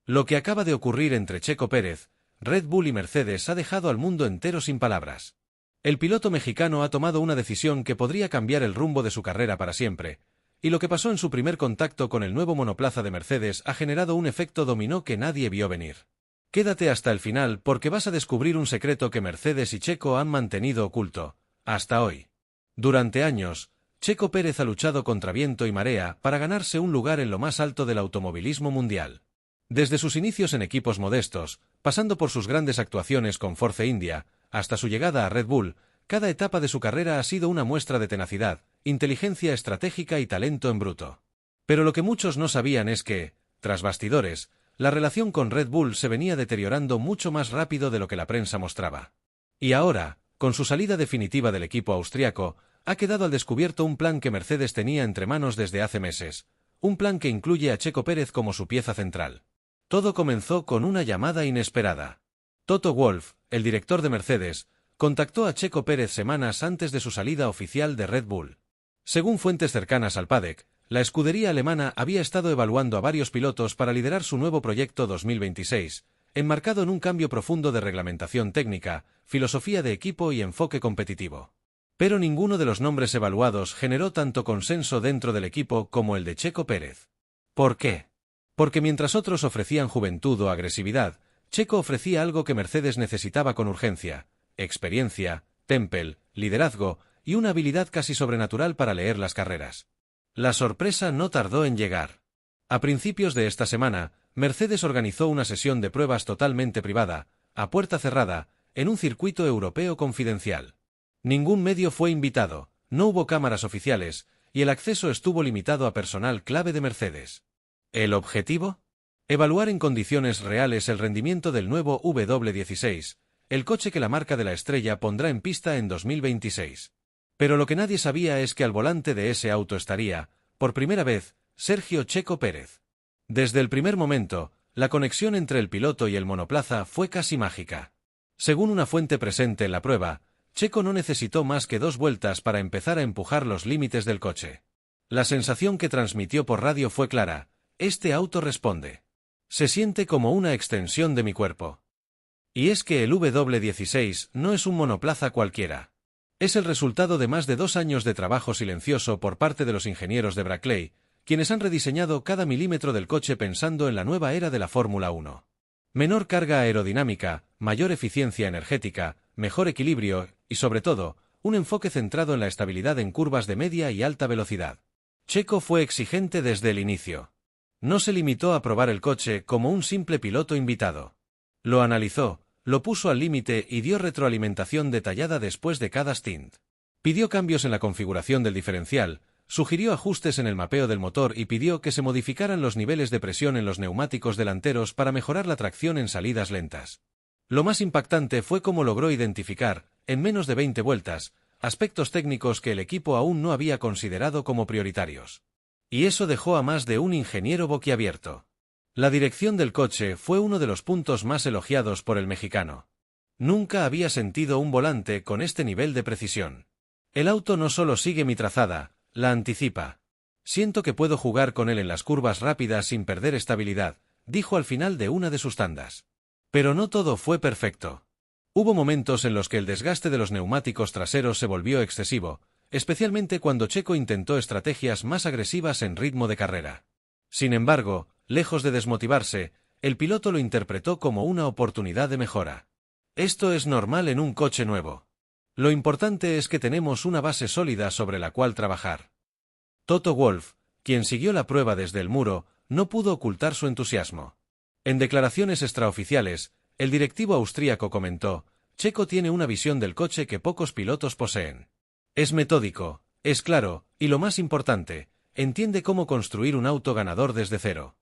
Lo que acaba de ocurrir entre Checo Pérez, Red Bull y Mercedes ha dejado al mundo entero sin palabras. El piloto mexicano ha tomado una decisión que podría cambiar el rumbo de su carrera para siempre, y lo que pasó en su primer contacto con el nuevo monoplaza de Mercedes ha generado un efecto dominó que nadie vio venir. Quédate hasta el final porque vas a descubrir un secreto que Mercedes y Checo han mantenido oculto, hasta hoy. Durante años, Checo Pérez ha luchado contra viento y marea para ganarse un lugar en lo más alto del automovilismo mundial. Desde sus inicios en equipos modestos, pasando por sus grandes actuaciones con Force India, hasta su llegada a Red Bull, cada etapa de su carrera ha sido una muestra de tenacidad, inteligencia estratégica y talento en bruto. Pero lo que muchos no sabían es que, tras bastidores, la relación con Red Bull se venía deteriorando mucho más rápido de lo que la prensa mostraba. Y ahora, con su salida definitiva del equipo austriaco, ha quedado al descubierto un plan que Mercedes tenía entre manos desde hace meses, un plan que incluye a Checo Pérez como su pieza central. Todo comenzó con una llamada inesperada. Toto Wolff, el director de Mercedes, contactó a Checo Pérez semanas antes de su salida oficial de Red Bull. Según fuentes cercanas al paddock, la escudería alemana había estado evaluando a varios pilotos para liderar su nuevo proyecto 2026, enmarcado en un cambio profundo de reglamentación técnica, filosofía de equipo y enfoque competitivo. Pero ninguno de los nombres evaluados generó tanto consenso dentro del equipo como el de Checo Pérez. ¿Por qué? Porque mientras otros ofrecían juventud o agresividad, Checo ofrecía algo que Mercedes necesitaba con urgencia: experiencia, temple, liderazgo y una habilidad casi sobrenatural para leer las carreras. La sorpresa no tardó en llegar. A principios de esta semana, Mercedes organizó una sesión de pruebas totalmente privada, a puerta cerrada, en un circuito europeo confidencial. Ningún medio fue invitado, no hubo cámaras oficiales, y el acceso estuvo limitado a personal clave de Mercedes. ¿El objetivo? Evaluar en condiciones reales el rendimiento del nuevo W16, el coche que la marca de la estrella pondrá en pista en 2026. Pero lo que nadie sabía es que al volante de ese auto estaría, por primera vez, Sergio Checo Pérez. Desde el primer momento, la conexión entre el piloto y el monoplaza fue casi mágica. Según una fuente presente en la prueba, Checo no necesitó más que 2 vueltas para empezar a empujar los límites del coche. La sensación que transmitió por radio fue clara: este auto responde. Se siente como una extensión de mi cuerpo. Y es que el W16 no es un monoplaza cualquiera. Es el resultado de más de 2 años de trabajo silencioso por parte de los ingenieros de Brackley, quienes han rediseñado cada milímetro del coche pensando en la nueva era de la Fórmula 1. Menor carga aerodinámica, mayor eficiencia energética, mejor equilibrio y, sobre todo, un enfoque centrado en la estabilidad en curvas de media y alta velocidad. Checo fue exigente desde el inicio. No se limitó a probar el coche como un simple piloto invitado. Lo analizó, lo puso al límite y dio retroalimentación detallada después de cada stint. Pidió cambios en la configuración del diferencial, sugirió ajustes en el mapeo del motor y pidió que se modificaran los niveles de presión en los neumáticos delanteros para mejorar la tracción en salidas lentas. Lo más impactante fue cómo logró identificar, en menos de 20 vueltas, aspectos técnicos que el equipo aún no había considerado como prioritarios. Y eso dejó a más de un ingeniero boquiabierto. La dirección del coche fue uno de los puntos más elogiados por el mexicano. Nunca había sentido un volante con este nivel de precisión. El auto no solo sigue mi trazada, la anticipa. Siento que puedo jugar con él en las curvas rápidas sin perder estabilidad, dijo al final de una de sus tandas. Pero no todo fue perfecto. Hubo momentos en los que el desgaste de los neumáticos traseros se volvió excesivo, especialmente cuando Checo intentó estrategias más agresivas en ritmo de carrera. Sin embargo, lejos de desmotivarse, el piloto lo interpretó como una oportunidad de mejora. Esto es normal en un coche nuevo. Lo importante es que tenemos una base sólida sobre la cual trabajar. Toto Wolff, quien siguió la prueba desde el muro, no pudo ocultar su entusiasmo. En declaraciones extraoficiales, el directivo austríaco comentó: Checo tiene una visión del coche que pocos pilotos poseen. Es metódico, es claro, y lo más importante, entiende cómo construir un auto ganador desde cero.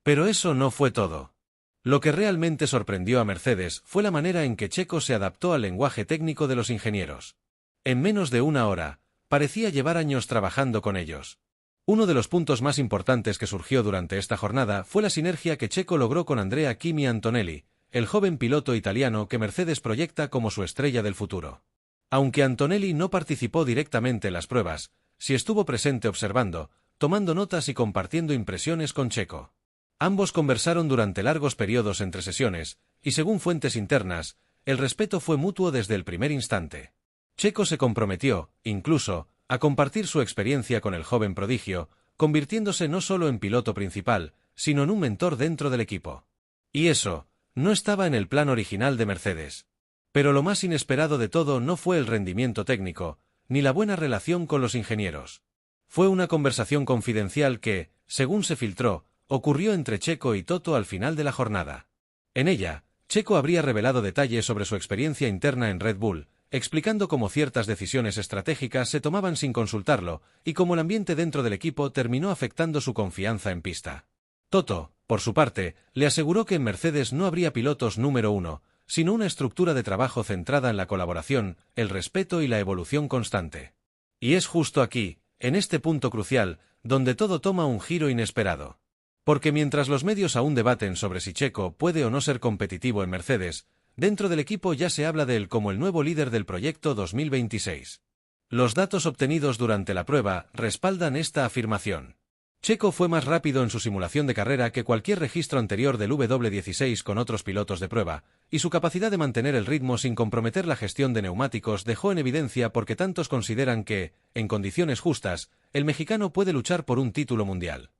Pero eso no fue todo. Lo que realmente sorprendió a Mercedes fue la manera en que Checo se adaptó al lenguaje técnico de los ingenieros. En menos de una hora, parecía llevar años trabajando con ellos. Uno de los puntos más importantes que surgió durante esta jornada fue la sinergia que Checo logró con Andrea Kimi Antonelli, el joven piloto italiano que Mercedes proyecta como su estrella del futuro. Aunque Antonelli no participó directamente en las pruebas, sí estuvo presente observando, tomando notas y compartiendo impresiones con Checo. Ambos conversaron durante largos periodos entre sesiones, y según fuentes internas, el respeto fue mutuo desde el primer instante. Checo se comprometió, incluso, a compartir su experiencia con el joven prodigio, convirtiéndose no solo en piloto principal, sino en un mentor dentro del equipo. Y eso, no estaba en el plan original de Mercedes. Pero lo más inesperado de todo no fue el rendimiento técnico, ni la buena relación con los ingenieros. Fue una conversación confidencial que, según se filtró, ocurrió entre Checo y Toto al final de la jornada. En ella, Checo habría revelado detalles sobre su experiencia interna en Red Bull, explicando cómo ciertas decisiones estratégicas se tomaban sin consultarlo, y cómo el ambiente dentro del equipo terminó afectando su confianza en pista. Toto, por su parte, le aseguró que en Mercedes no habría pilotos número uno, sino una estructura de trabajo centrada en la colaboración, el respeto y la evolución constante. Y es justo aquí, en este punto crucial, donde todo toma un giro inesperado. Porque mientras los medios aún debaten sobre si Checo puede o no ser competitivo en Mercedes, dentro del equipo ya se habla de él como el nuevo líder del proyecto 2026. Los datos obtenidos durante la prueba respaldan esta afirmación. Checo fue más rápido en su simulación de carrera que cualquier registro anterior del W16 con otros pilotos de prueba, y su capacidad de mantener el ritmo sin comprometer la gestión de neumáticos dejó en evidencia porque tantos consideran que, en condiciones justas, el mexicano puede luchar por un título mundial.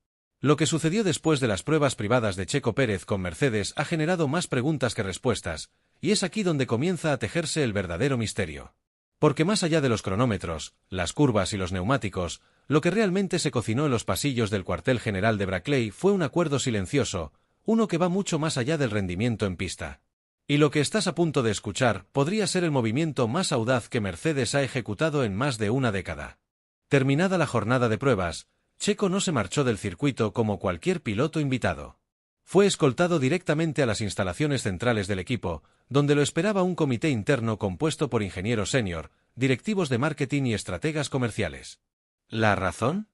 Lo que sucedió después de las pruebas privadas de Checo Pérez con Mercedes ha generado más preguntas que respuestas, y es aquí donde comienza a tejerse el verdadero misterio. Porque más allá de los cronómetros, las curvas y los neumáticos, lo que realmente se cocinó en los pasillos del cuartel general de Brackley fue un acuerdo silencioso, uno que va mucho más allá del rendimiento en pista. Y lo que estás a punto de escuchar podría ser el movimiento más audaz que Mercedes ha ejecutado en más de una década. Terminada la jornada de pruebas, Checo no se marchó del circuito como cualquier piloto invitado. Fue escoltado directamente a las instalaciones centrales del equipo, donde lo esperaba un comité interno compuesto por ingenieros senior, directivos de marketing y estrategas comerciales. ¿La razón?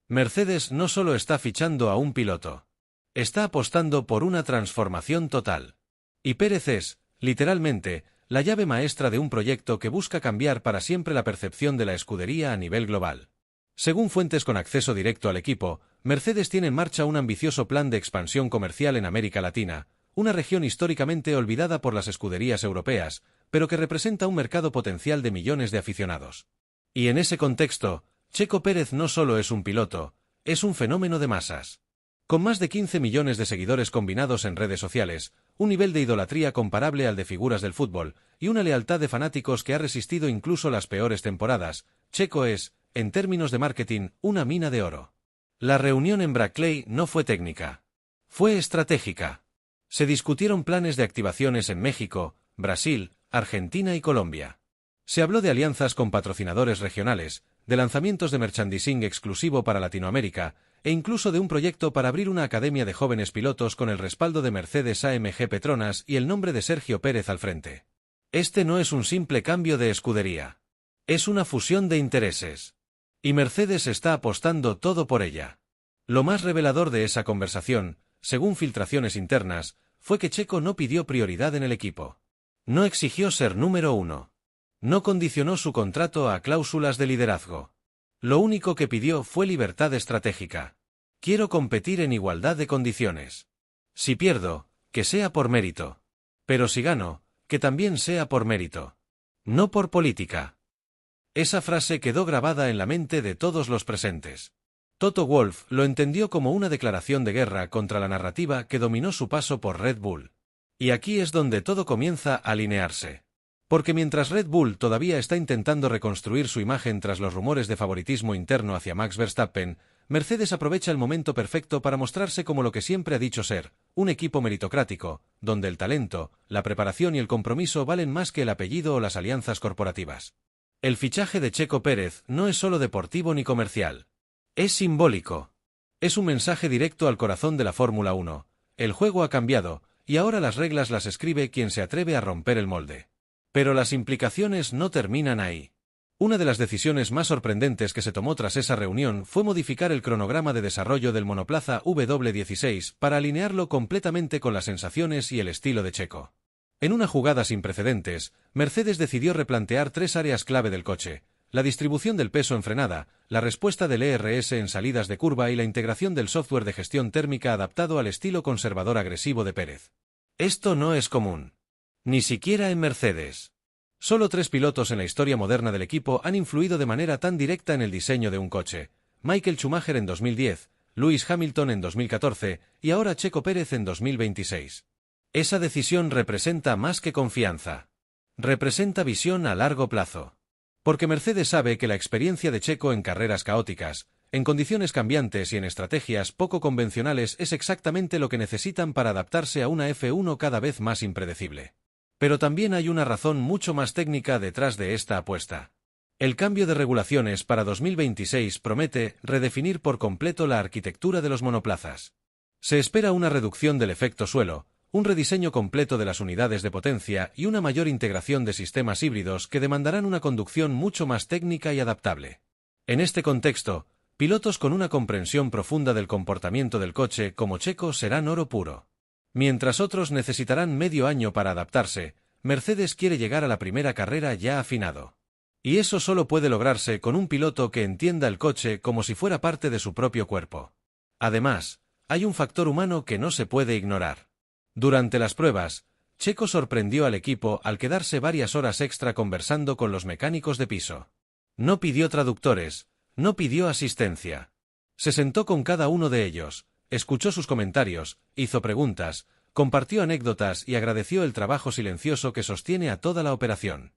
Mercedes no solo está fichando a un piloto. Está apostando por una transformación total. Y Pérez es, literalmente, la llave maestra de un proyecto que busca cambiar para siempre la percepción de la escudería a nivel global. Según fuentes con acceso directo al equipo, Mercedes tiene en marcha un ambicioso plan de expansión comercial en América Latina, una región históricamente olvidada por las escuderías europeas, pero que representa un mercado potencial de millones de aficionados. Y en ese contexto, Checo Pérez no solo es un piloto, es un fenómeno de masas. Con más de 15 millones de seguidores combinados en redes sociales, un nivel de idolatría comparable al de figuras del fútbol, y una lealtad de fanáticos que ha resistido incluso las peores temporadas, Checo es, en términos de marketing, una mina de oro. La reunión en Brackley no fue técnica. Fue estratégica. Se discutieron planes de activaciones en México, Brasil, Argentina y Colombia. Se habló de alianzas con patrocinadores regionales, de lanzamientos de merchandising exclusivo para Latinoamérica, e incluso de un proyecto para abrir una academia de jóvenes pilotos con el respaldo de Mercedes-AMG Petronas y el nombre de Sergio Pérez al frente. Este no es un simple cambio de escudería. Es una fusión de intereses. Y Mercedes está apostando todo por ella. Lo más revelador de esa conversación, según filtraciones internas, fue que Checo no pidió prioridad en el equipo. No exigió ser número uno. No condicionó su contrato a cláusulas de liderazgo. Lo único que pidió fue libertad estratégica. Quiero competir en igualdad de condiciones. Si pierdo, que sea por mérito. Pero si gano, que también sea por mérito. No por política. Esa frase quedó grabada en la mente de todos los presentes. Toto Wolff lo entendió como una declaración de guerra contra la narrativa que dominó su paso por Red Bull. Y aquí es donde todo comienza a alinearse. Porque mientras Red Bull todavía está intentando reconstruir su imagen tras los rumores de favoritismo interno hacia Max Verstappen, Mercedes aprovecha el momento perfecto para mostrarse como lo que siempre ha dicho ser, un equipo meritocrático, donde el talento, la preparación y el compromiso valen más que el apellido o las alianzas corporativas. El fichaje de Checo Pérez no es solo deportivo ni comercial. Es simbólico. Es un mensaje directo al corazón de la Fórmula 1. El juego ha cambiado, y ahora las reglas las escribe quien se atreve a romper el molde. Pero las implicaciones no terminan ahí. Una de las decisiones más sorprendentes que se tomó tras esa reunión fue modificar el cronograma de desarrollo del monoplaza W16 para alinearlo completamente con las sensaciones y el estilo de Checo. En una jugada sin precedentes, Mercedes decidió replantear tres áreas clave del coche: la distribución del peso en frenada, la respuesta del ERS en salidas de curva y la integración del software de gestión térmica adaptado al estilo conservador agresivo de Pérez. Esto no es común. Ni siquiera en Mercedes. Solo 3 pilotos en la historia moderna del equipo han influido de manera tan directa en el diseño de un coche: Michael Schumacher en 2010, Lewis Hamilton en 2014 y ahora Checo Pérez en 2026. Esa decisión representa más que confianza. Representa visión a largo plazo. Porque Mercedes sabe que la experiencia de Checo en carreras caóticas, en condiciones cambiantes y en estrategias poco convencionales es exactamente lo que necesitan para adaptarse a una F1 cada vez más impredecible. Pero también hay una razón mucho más técnica detrás de esta apuesta. El cambio de regulaciones para 2026 promete redefinir por completo la arquitectura de los monoplazas. Se espera una reducción del efecto suelo, un rediseño completo de las unidades de potencia y una mayor integración de sistemas híbridos que demandarán una conducción mucho más técnica y adaptable. En este contexto, pilotos con una comprensión profunda del comportamiento del coche como Checo serán oro puro. Mientras otros necesitarán medio año para adaptarse, Mercedes quiere llegar a la primera carrera ya afinado. Y eso solo puede lograrse con un piloto que entienda el coche como si fuera parte de su propio cuerpo. Además, hay un factor humano que no se puede ignorar. Durante las pruebas, Checo sorprendió al equipo al quedarse varias horas extra conversando con los mecánicos de piso. No pidió traductores, no pidió asistencia. Se sentó con cada uno de ellos, escuchó sus comentarios, hizo preguntas, compartió anécdotas y agradeció el trabajo silencioso que sostiene a toda la operación.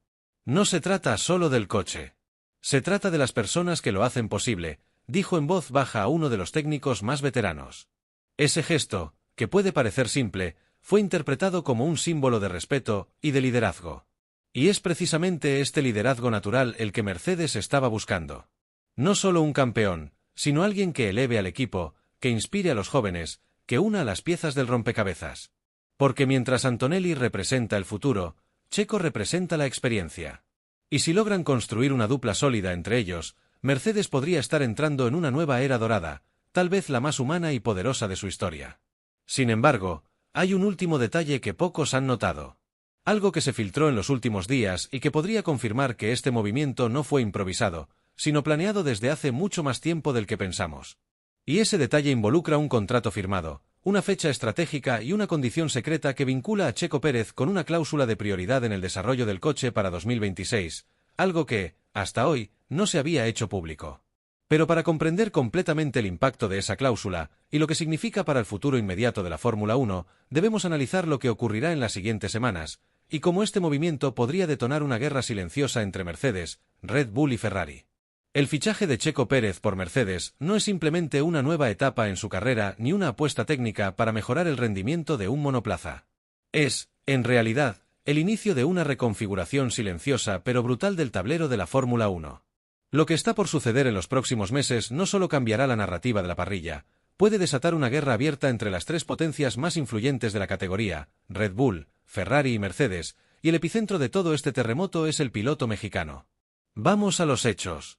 No se trata solo del coche. Se trata de las personas que lo hacen posible, dijo en voz baja a uno de los técnicos más veteranos. Ese gesto, que puede parecer simple, fue interpretado como un símbolo de respeto y de liderazgo. Y es precisamente este liderazgo natural el que Mercedes estaba buscando. No solo un campeón, sino alguien que eleve al equipo, que inspire a los jóvenes, que una las piezas del rompecabezas. Porque mientras Antonelli representa el futuro, Checo representa la experiencia. Y si logran construir una dupla sólida entre ellos, Mercedes podría estar entrando en una nueva era dorada, tal vez la más humana y poderosa de su historia. Sin embargo, hay un último detalle que pocos han notado. Algo que se filtró en los últimos días y que podría confirmar que este movimiento no fue improvisado, sino planeado desde hace mucho más tiempo del que pensamos. Y ese detalle involucra un contrato firmado, una fecha estratégica y una condición secreta que vincula a Checo Pérez con una cláusula de prioridad en el desarrollo del coche para 2026, algo que, hasta hoy, no se había hecho público. Pero para comprender completamente el impacto de esa cláusula y lo que significa para el futuro inmediato de la Fórmula 1, debemos analizar lo que ocurrirá en las siguientes semanas, y cómo este movimiento podría detonar una guerra silenciosa entre Mercedes, Red Bull y Ferrari. El fichaje de Checo Pérez por Mercedes no es simplemente una nueva etapa en su carrera ni una apuesta técnica para mejorar el rendimiento de un monoplaza. Es, en realidad, el inicio de una reconfiguración silenciosa pero brutal del tablero de la Fórmula 1. Lo que está por suceder en los próximos meses no solo cambiará la narrativa de la parrilla, puede desatar una guerra abierta entre las 3 potencias más influyentes de la categoría, Red Bull, Ferrari y Mercedes, y el epicentro de todo este terremoto es el piloto mexicano. Vamos a los hechos.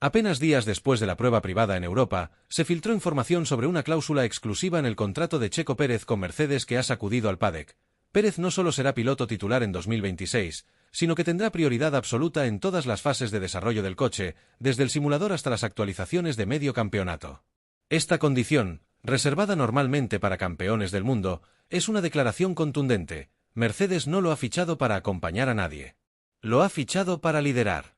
Apenas días después de la prueba privada en Europa, se filtró información sobre una cláusula exclusiva en el contrato de Checo Pérez con Mercedes que ha sacudido al paddock. Pérez no solo será piloto titular en 2026, sino que tendrá prioridad absoluta en todas las fases de desarrollo del coche, desde el simulador hasta las actualizaciones de medio campeonato. Esta condición, reservada normalmente para campeones del mundo, es una declaración contundente. Mercedes no lo ha fichado para acompañar a nadie. Lo ha fichado para liderar.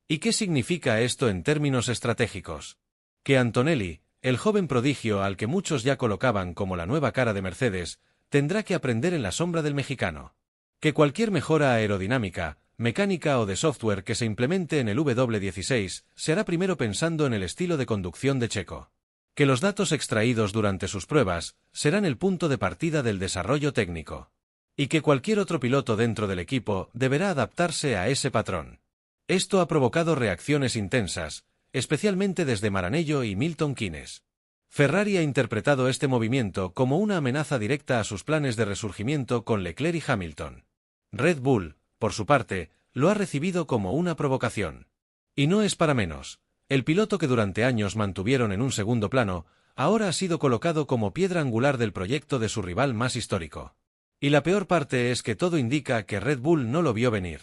¿Y qué significa esto en términos estratégicos? Que Antonelli, el joven prodigio al que muchos ya colocaban como la nueva cara de Mercedes, tendrá que aprender en la sombra del mexicano. Que cualquier mejora aerodinámica, mecánica o de software que se implemente en el W16 se hará primero pensando en el estilo de conducción de Checo. Que los datos extraídos durante sus pruebas serán el punto de partida del desarrollo técnico. Y que cualquier otro piloto dentro del equipo deberá adaptarse a ese patrón. Esto ha provocado reacciones intensas, especialmente desde Maranello y Milton Keynes. Ferrari ha interpretado este movimiento como una amenaza directa a sus planes de resurgimiento con Leclerc y Hamilton. Red Bull, por su parte, lo ha recibido como una provocación. Y no es para menos. El piloto que durante años mantuvieron en un segundo plano, ahora ha sido colocado como piedra angular del proyecto de su rival más histórico. Y la peor parte es que todo indica que Red Bull no lo vio venir.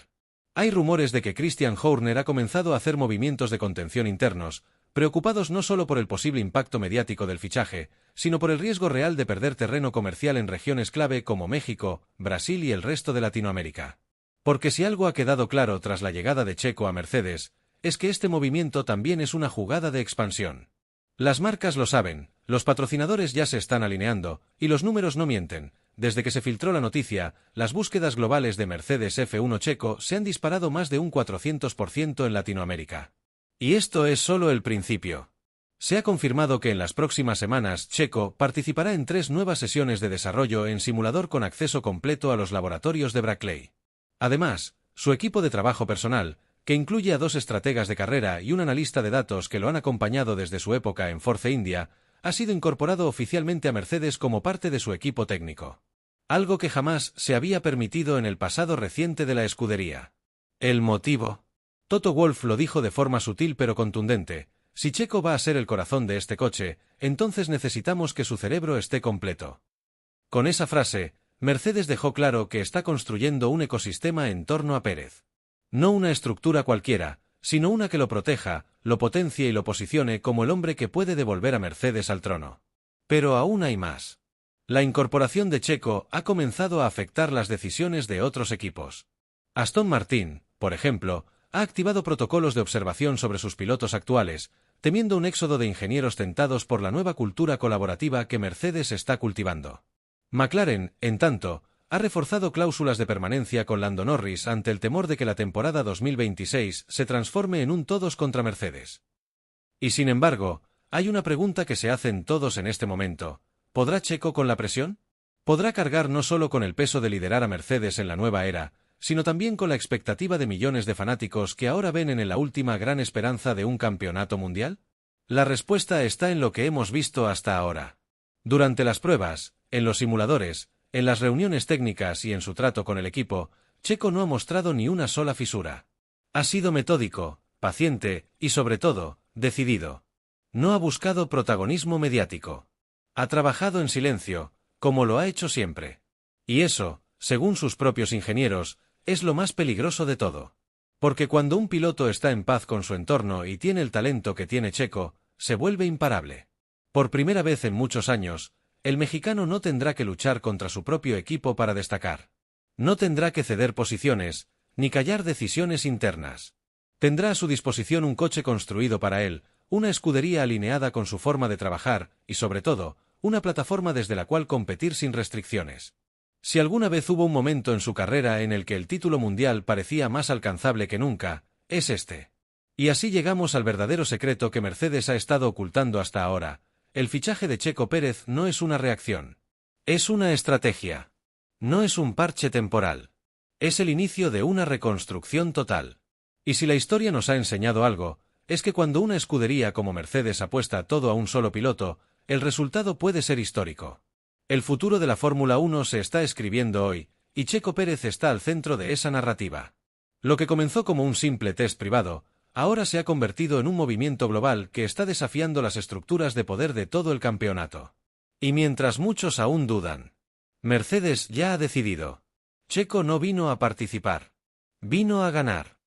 Hay rumores de que Christian Horner ha comenzado a hacer movimientos de contención internos, preocupados no solo por el posible impacto mediático del fichaje, sino por el riesgo real de perder terreno comercial en regiones clave como México, Brasil y el resto de Latinoamérica. Porque si algo ha quedado claro tras la llegada de Checo a Mercedes, es que este movimiento también es una jugada de expansión. Las marcas lo saben, los patrocinadores ya se están alineando, y los números no mienten. Desde que se filtró la noticia, las búsquedas globales de Mercedes F1 Checo se han disparado más de un 400% en Latinoamérica. Y esto es solo el principio. Se ha confirmado que en las próximas semanas Checo participará en 3 nuevas sesiones de desarrollo en simulador con acceso completo a los laboratorios de Brackley. Además, su equipo de trabajo personal, que incluye a 2 estrategas de carrera y un analista de datos que lo han acompañado desde su época en Force India, ha sido incorporado oficialmente a Mercedes como parte de su equipo técnico. Algo que jamás se había permitido en el pasado reciente de la escudería. ¿El motivo? Toto Wolff lo dijo de forma sutil pero contundente: si Checo va a ser el corazón de este coche, entonces necesitamos que su cerebro esté completo. Con esa frase, Mercedes dejó claro que está construyendo un ecosistema en torno a Pérez. No una estructura cualquiera, sino una que lo proteja, lo potencie y lo posicione como el hombre que puede devolver a Mercedes al trono. Pero aún hay más. La incorporación de Checo ha comenzado a afectar las decisiones de otros equipos. Aston Martin, por ejemplo, ha activado protocolos de observación sobre sus pilotos actuales, temiendo un éxodo de ingenieros tentados por la nueva cultura colaborativa que Mercedes está cultivando. McLaren, en tanto, ha reforzado cláusulas de permanencia con Lando Norris ante el temor de que la temporada 2026 se transforme en un todos contra Mercedes. Y sin embargo, hay una pregunta que se hacen todos en este momento: ¿podrá Checo con la presión? ¿Podrá cargar no solo con el peso de liderar a Mercedes en la nueva era, sino también con la expectativa de millones de fanáticos que ahora ven en él la última gran esperanza de un campeonato mundial? La respuesta está en lo que hemos visto hasta ahora. Durante las pruebas, en los simuladores, en las reuniones técnicas y en su trato con el equipo, Checo no ha mostrado ni una sola fisura. Ha sido metódico, paciente y, sobre todo, decidido. No ha buscado protagonismo mediático. Ha trabajado en silencio, como lo ha hecho siempre. Y eso, según sus propios ingenieros, es lo más peligroso de todo. Porque cuando un piloto está en paz con su entorno y tiene el talento que tiene Checo, se vuelve imparable. Por primera vez en muchos años, el mexicano no tendrá que luchar contra su propio equipo para destacar. No tendrá que ceder posiciones, ni callar decisiones internas. Tendrá a su disposición un coche construido para él, una escudería alineada con su forma de trabajar y, sobre todo, una plataforma desde la cual competir sin restricciones. Si alguna vez hubo un momento en su carrera en el que el título mundial parecía más alcanzable que nunca, es este. Y así llegamos al verdadero secreto que Mercedes ha estado ocultando hasta ahora: el fichaje de Checo Pérez no es una reacción. Es una estrategia. No es un parche temporal. Es el inicio de una reconstrucción total. Y si la historia nos ha enseñado algo, es que cuando una escudería como Mercedes apuesta todo a un solo piloto, el resultado puede ser histórico. El futuro de la Fórmula 1 se está escribiendo hoy, y Checo Pérez está al centro de esa narrativa. Lo que comenzó como un simple test privado, ahora se ha convertido en un movimiento global que está desafiando las estructuras de poder de todo el campeonato. Y mientras muchos aún dudan, Mercedes ya ha decidido. Checo no vino a participar. Vino a ganar.